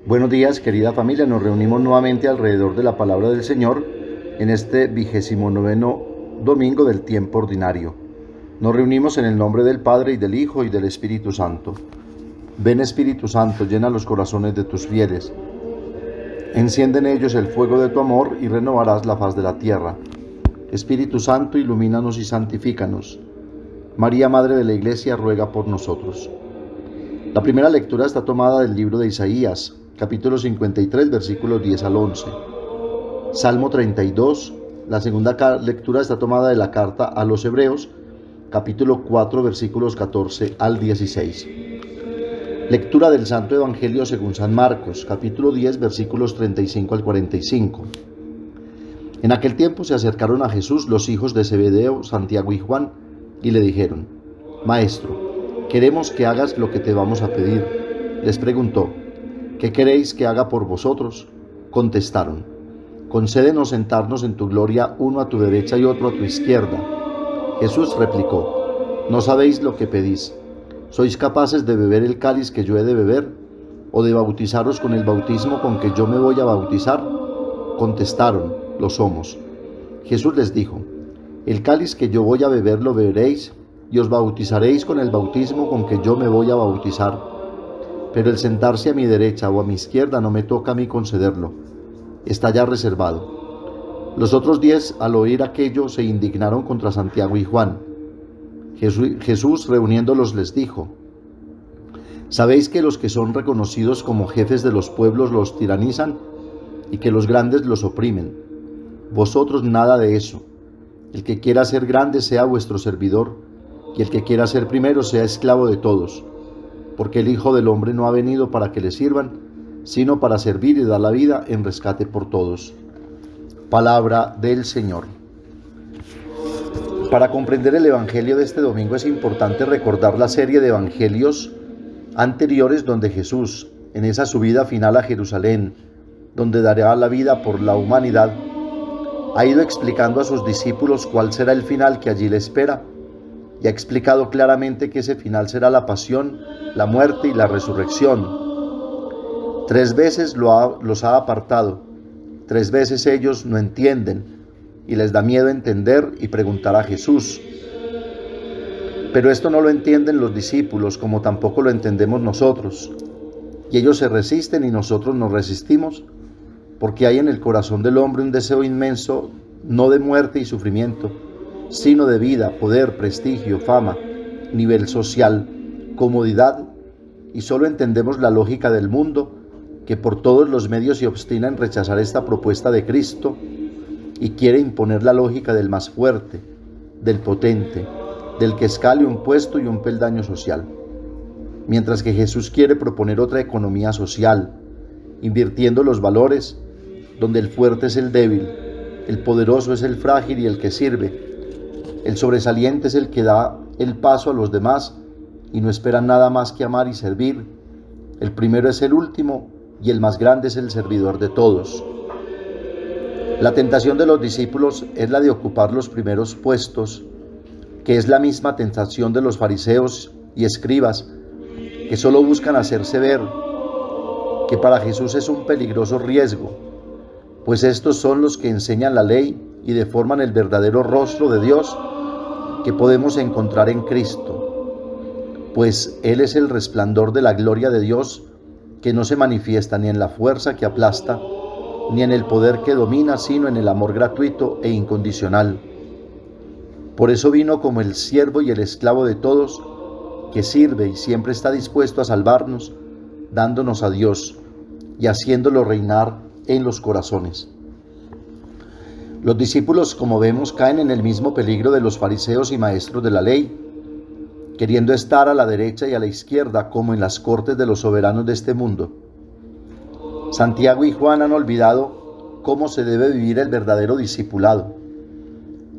Buenos días, querida familia. Nos reunimos nuevamente alrededor de la palabra del Señor en este 29º domingo del tiempo ordinario. Nos reunimos en el nombre del Padre, y del Hijo, y del Espíritu Santo. Ven, Espíritu Santo, llena los corazones de tus fieles. Enciende en ellos el fuego de tu amor y renovarás la faz de la tierra. Espíritu Santo, ilumínanos y santifícanos. María, Madre de la Iglesia, ruega por nosotros. La primera lectura está tomada del libro de Isaías, capítulo 53, versículos 10 al 11. Salmo 32, la segunda lectura está tomada de la carta a los Hebreos, capítulo 4, versículos 14 al 16. Lectura del Santo Evangelio según San Marcos, capítulo 10, versículos 35 al 45. En aquel tiempo se acercaron a Jesús los hijos de Zebedeo, Santiago y Juan, y le dijeron: Maestro, queremos que hagas lo que te vamos a pedir. Les preguntó: ¿qué queréis que haga por vosotros? Contestaron: concédenos sentarnos en tu gloria, uno a tu derecha y otro a tu izquierda. Jesús replicó: no sabéis lo que pedís. ¿Sois capaces de beber el cáliz que yo he de beber, o de bautizaros con el bautismo con que yo me voy a bautizar? Contestaron: lo somos. Jesús les dijo: el cáliz que yo voy a beber lo beberéis, y os bautizaréis con el bautismo con que yo me voy a bautizar. Pero el sentarse a mi derecha o a mi izquierda no me toca a mí concederlo. Está ya reservado. Los otros 10, al oír aquello, se indignaron contra Santiago y Juan. Jesús, reuniéndolos, les dijo: ¿sabéis que los que son reconocidos como jefes de los pueblos los tiranizan y que los grandes los oprimen? Vosotros nada de eso. El que quiera ser grande sea vuestro servidor, y el que quiera ser primero sea esclavo de todos. Porque el Hijo del Hombre no ha venido para que le sirvan, sino para servir y dar la vida en rescate por todos. Palabra del Señor. Para comprender el Evangelio de este domingo es importante recordar la serie de evangelios anteriores donde Jesús, en esa subida final a Jerusalén, donde dará la vida por la humanidad, ha ido explicando a sus discípulos cuál será el final que allí le espera, y ha explicado claramente que ese final será la pasión, la muerte y la resurrección. 3 veces los ha apartado, 3 veces ellos no entienden, y les da miedo entender y preguntar a Jesús. Pero esto no lo entienden los discípulos, como tampoco lo entendemos nosotros. Y ellos se resisten y nosotros nos resistimos, porque hay en el corazón del hombre un deseo inmenso, no de muerte y sufrimiento, sino de vida, poder, prestigio, fama, nivel social, comodidad, y solo entendemos la lógica del mundo, que por todos los medios se obstina en rechazar esta propuesta de Cristo y quiere imponer la lógica del más fuerte, del potente, del que escale un puesto y un peldaño social. Mientras que Jesús quiere proponer otra economía social, invirtiendo los valores, donde el fuerte es el débil, el poderoso es el frágil y el que sirve, el sobresaliente es el que da el paso a los demás y no espera nada más que amar y servir. El primero es el último y el más grande es el servidor de todos. La tentación de los discípulos es la de ocupar los primeros puestos, que es la misma tentación de los fariseos y escribas, que solo buscan hacerse ver, que para Jesús es un peligroso riesgo, pues estos son los que enseñan la ley y deforman el verdadero rostro de Dios que podemos encontrar en Cristo, pues Él es el resplandor de la gloria de Dios, que no se manifiesta ni en la fuerza que aplasta, ni en el poder que domina, sino en el amor gratuito e incondicional. Por eso vino como el siervo y el esclavo de todos, que sirve y siempre está dispuesto a salvarnos, dándonos a Dios y haciéndolo reinar en los corazones. Los discípulos, como vemos, caen en el mismo peligro de los fariseos y maestros de la ley, queriendo estar a la derecha y a la izquierda como en las cortes de los soberanos de este mundo. Santiago y Juan han olvidado cómo se debe vivir el verdadero discipulado.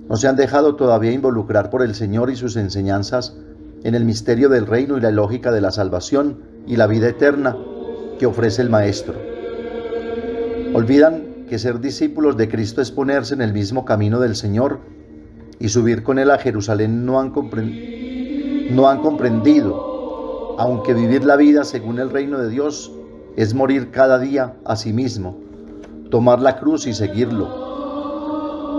No se han dejado todavía involucrar por el Señor y sus enseñanzas en el misterio del reino y la lógica de la salvación y la vida eterna que ofrece el Maestro. Olvidan que ser discípulos de Cristo es ponerse en el mismo camino del Señor y subir con Él a Jerusalén. No han comprendido, aunque vivir la vida según el reino de Dios es morir cada día a sí mismo, tomar la cruz y seguirlo.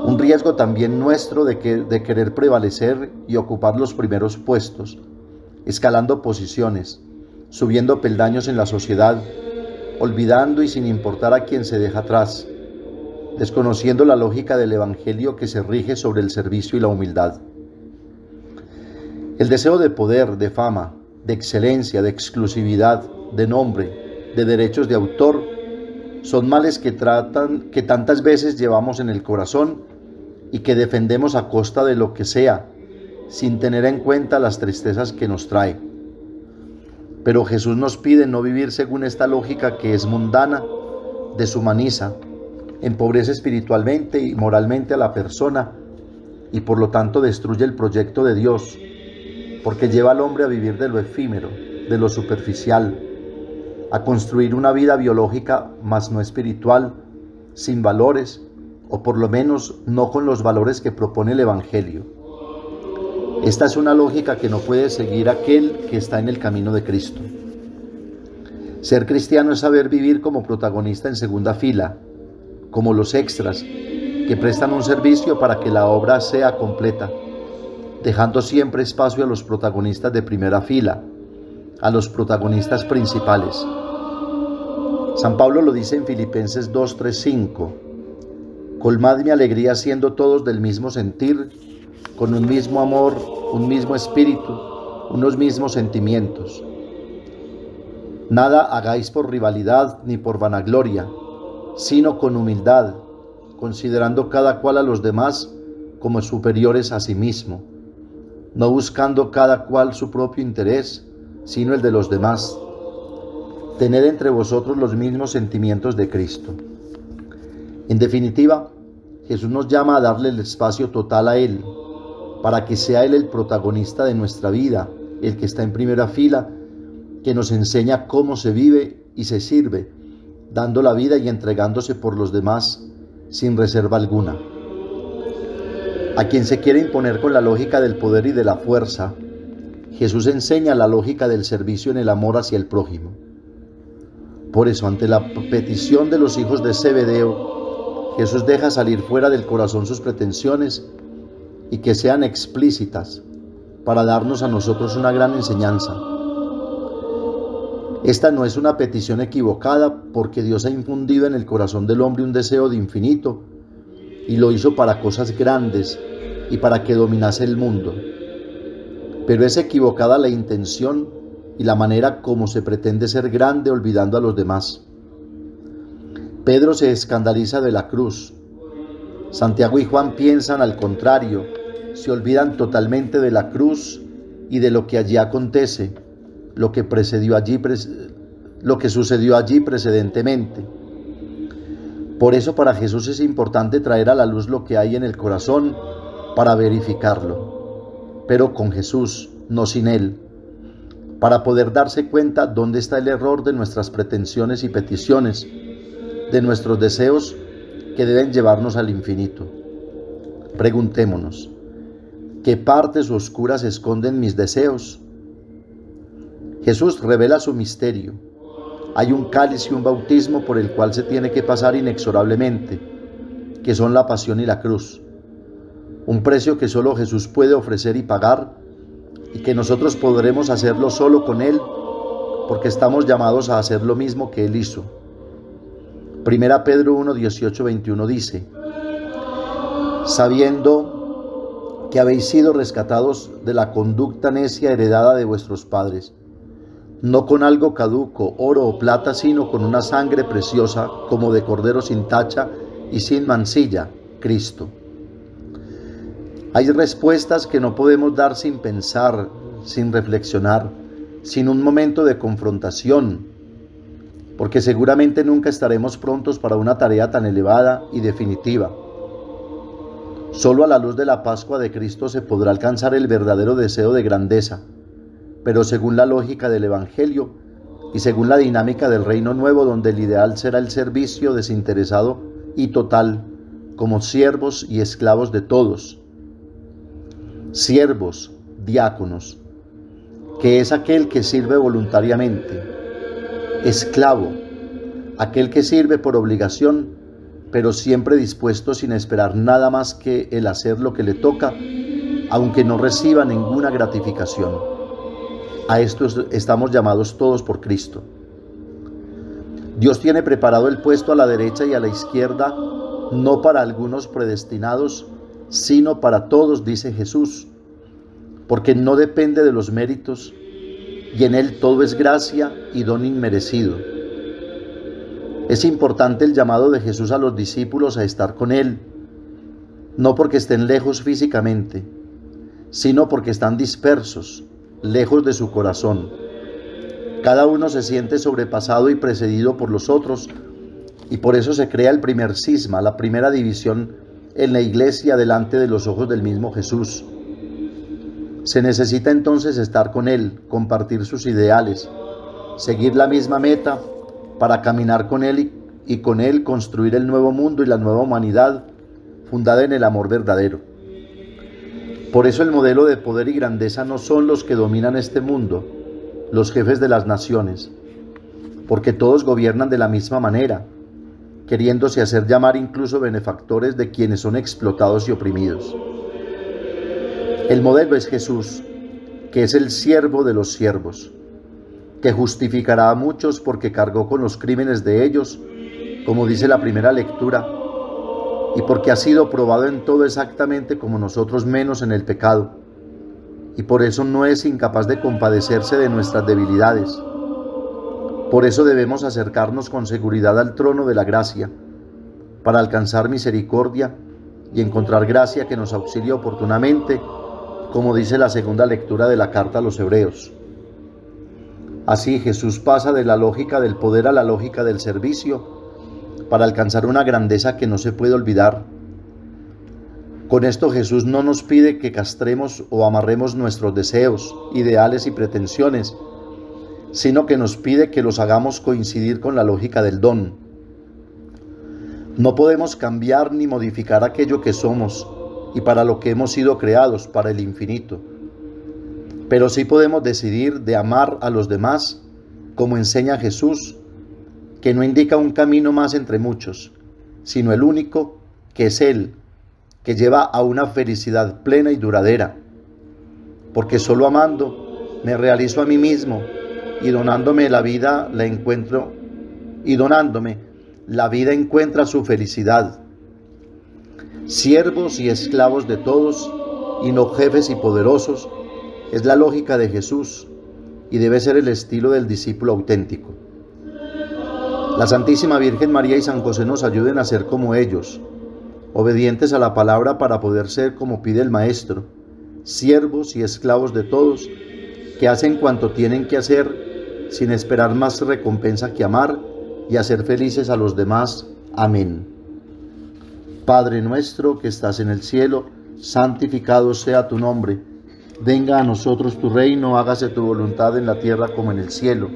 Un riesgo también nuestro de querer prevalecer y ocupar los primeros puestos, escalando posiciones, subiendo peldaños en la sociedad, olvidando y sin importar a quien se deja atrás, desconociendo la lógica del Evangelio que se rige sobre el servicio y la humildad. El deseo de poder, de fama, de excelencia, de exclusividad, de nombre, de derechos de autor, son males que tantas veces llevamos en el corazón y que defendemos a costa de lo que sea, sin tener en cuenta las tristezas que nos trae. Pero Jesús nos pide no vivir según esta lógica que es mundana, deshumaniza, empobrece espiritualmente y moralmente a la persona y por lo tanto destruye el proyecto de Dios, porque lleva al hombre a vivir de lo efímero, de lo superficial, a construir una vida biológica mas no espiritual, sin valores, o por lo menos no con los valores que propone el Evangelio. Esta es una lógica que no puede seguir aquel que está en el camino de Cristo. Ser cristiano es saber vivir como protagonista en segunda fila, como los extras que prestan un servicio para que la obra sea completa, dejando siempre espacio a los protagonistas de primera fila, a los protagonistas principales. San Pablo lo dice en Filipenses 2, 3, 5. Colmad mi alegría siendo todos del mismo sentir, con un mismo amor, un mismo espíritu, unos mismos sentimientos. Nada hagáis por rivalidad ni por vanagloria, sino con humildad, considerando cada cual a los demás como superiores a sí mismo, no buscando cada cual su propio interés, sino el de los demás. Tened entre vosotros los mismos sentimientos de Cristo. En definitiva, Jesús nos llama a darle el espacio total a Él, para que sea Él el protagonista de nuestra vida, el que está en primera fila, que nos enseña cómo se vive y se sirve, dando la vida y entregándose por los demás sin reserva alguna. A quien se quiere imponer con la lógica del poder y de la fuerza, Jesús enseña la lógica del servicio en el amor hacia el prójimo. Por eso, ante la petición de los hijos de Zebedeo, Jesús deja salir fuera del corazón sus pretensiones y que sean explícitas para darnos a nosotros una gran enseñanza. Esta no es una petición equivocada porque Dios ha infundido en el corazón del hombre un deseo de infinito y lo hizo para cosas grandes y para que dominase el mundo. Pero es equivocada la intención y la manera como se pretende ser grande olvidando a los demás. Pedro se escandaliza de la cruz. Santiago y Juan piensan al contrario, se olvidan totalmente de la cruz y de lo que allí acontece, lo que sucedió allí precedentemente. Por eso para Jesús es importante traer a la luz lo que hay en el corazón para verificarlo, pero con Jesús, no sin Él, para poder darse cuenta dónde está el error de nuestras pretensiones y peticiones, de nuestros deseos que deben llevarnos al infinito. Preguntémonos, ¿qué partes oscuras esconden mis deseos? Jesús revela su misterio. Hay un cáliz y un bautismo por el cual se tiene que pasar inexorablemente, que son la pasión y la cruz. Un precio que solo Jesús puede ofrecer y pagar, y que nosotros podremos hacerlo solo con Él, porque estamos llamados a hacer lo mismo que Él hizo. Primera Pedro 1, 18, 21 dice: sabiendo que habéis sido rescatados de la conducta necia heredada de vuestros padres, no con algo caduco, oro o plata, sino con una sangre preciosa, como de cordero sin tacha y sin mancilla, Cristo. Hay respuestas que no podemos dar sin pensar, sin reflexionar, sin un momento de confrontación, porque seguramente nunca estaremos prontos para una tarea tan elevada y definitiva. Solo a la luz de la Pascua de Cristo se podrá alcanzar el verdadero deseo de grandeza, pero según la lógica del Evangelio y según la dinámica del Reino Nuevo, donde el ideal será el servicio desinteresado y total, como siervos y esclavos de todos. Siervos, diáconos, que es aquel que sirve voluntariamente. Esclavo, aquel que sirve por obligación, pero siempre dispuesto sin esperar nada más que el hacer lo que le toca, aunque no reciba ninguna gratificación. A esto estamos llamados todos por Cristo. Dios tiene preparado el puesto a la derecha y a la izquierda, no para algunos predestinados, sino para todos, dice Jesús, porque no depende de los méritos, y en Él todo es gracia y don inmerecido. Es importante el llamado de Jesús a los discípulos a estar con Él, no porque estén lejos físicamente, sino porque están dispersos, lejos de su corazón. Cada uno se siente sobrepasado y precedido por los otros, y por eso se crea el primer cisma, la primera división en la iglesia delante de los ojos del mismo Jesús. Se necesita entonces estar con Él, compartir sus ideales, seguir la misma meta para caminar con Él y con Él construir el nuevo mundo y la nueva humanidad fundada en el amor verdadero. Por eso el modelo de poder y grandeza no son los que dominan este mundo, los jefes de las naciones, porque todos gobiernan de la misma manera, queriéndose hacer llamar incluso benefactores de quienes son explotados y oprimidos. El modelo es Jesús, que es el siervo de los siervos, que justificará a muchos porque cargó con los crímenes de ellos, como dice la primera lectura, y porque ha sido probado en todo exactamente como nosotros, menos en el pecado, y por eso no es incapaz de compadecerse de nuestras debilidades. Por eso debemos acercarnos con seguridad al trono de la gracia, para alcanzar misericordia y encontrar gracia que nos auxilie oportunamente, como dice la segunda lectura de la carta a los Hebreos. Así Jesús pasa de la lógica del poder a la lógica del servicio para alcanzar una grandeza que no se puede olvidar. Con esto Jesús no nos pide que castremos o amarremos nuestros deseos, ideales y pretensiones, sino que nos pide que los hagamos coincidir con la lógica del don. No podemos cambiar ni modificar aquello que somos y para lo que hemos sido creados, para el infinito. Pero sí podemos decidir de amar a los demás, como enseña Jesús, que no indica un camino más entre muchos, sino el único, que es Él, que lleva a una felicidad plena y duradera. Porque solo amando me realizo a mí mismo, y donándome la vida la vida encuentra su felicidad. Siervos y esclavos de todos, y no jefes y poderosos, es la lógica de Jesús y debe ser el estilo del discípulo auténtico. La Santísima Virgen María y San José nos ayuden a ser como ellos, obedientes a la palabra para poder ser como pide el Maestro, siervos y esclavos de todos, que hacen cuanto tienen que hacer sin esperar más recompensa que amar y hacer felices a los demás. Amén. Padre nuestro que estás en el cielo, santificado sea tu nombre. Venga a nosotros tu reino, hágase tu voluntad en la tierra como en el cielo.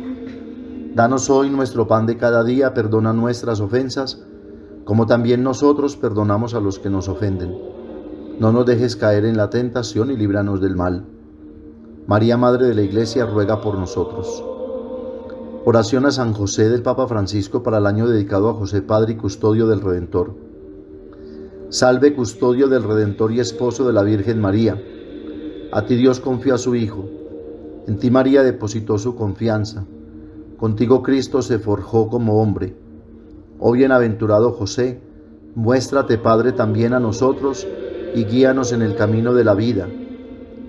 Danos hoy nuestro pan de cada día, perdona nuestras ofensas, como también nosotros perdonamos a los que nos ofenden. No nos dejes caer en la tentación y líbranos del mal. María, Madre de la Iglesia, ruega por nosotros. Oración a San José del Papa Francisco para el año dedicado a José, Padre y Custodio del Redentor. Salve, Custodio del Redentor y Esposo de la Virgen María. A ti Dios confió a su Hijo. En ti María depositó su confianza. Contigo Cristo se forjó como hombre. Oh bienaventurado José, muéstrate Padre también a nosotros y guíanos en el camino de la vida.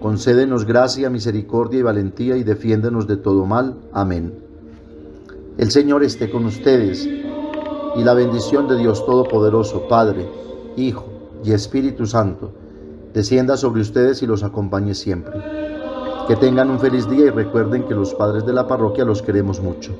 Concédenos gracia, misericordia y valentía y defiéndenos de todo mal. Amén. El Señor esté con ustedes y la bendición de Dios Todopoderoso, Padre, Hijo y Espíritu Santo, descienda sobre ustedes y los acompañe siempre. Que tengan un feliz día y recuerden que los padres de la parroquia los queremos mucho.